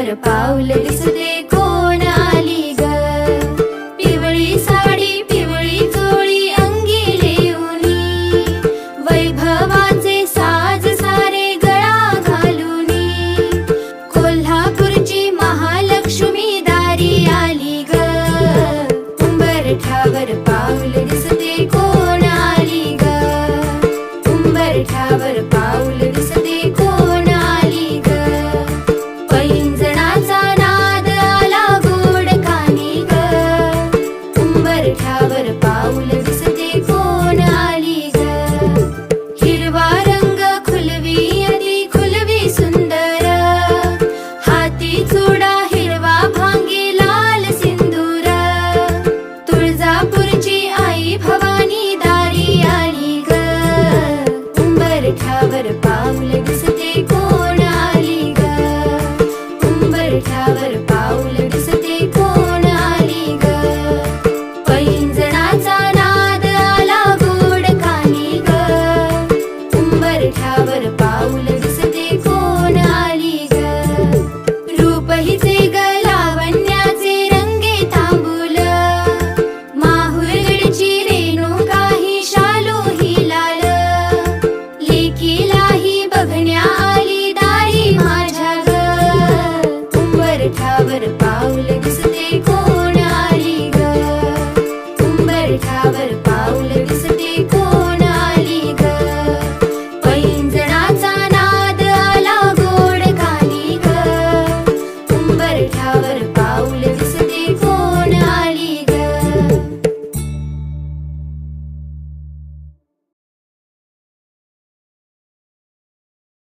उंबरठ्यावर पाऊल दिसते कोण आली ग. पिवळी साडी पिवळी चोळी अंगी लेऊनी, वैभवाचे साज सारे गळा घालूनी, कोल्हापूरची महालक्ष्मी दारी आली ग. उंबरठ्यावर पाऊल दिसते कोण आली ग. उंबरठ्यावर पाऊल दिसते कोण आली ग. पैंजणाचा नाद आला गोड कानी ग. उंबरठ्यावर पाऊल दिसते कोण आली ग. हिरवा रंग खुलवी अति खुलवी सुंदर, हाती चुडा हिरवा भांगी लाल सिंदूर, तुळजापूरची आई भवानी दारी आली ग. उंबरठ्यावर पाऊल दिसते कोण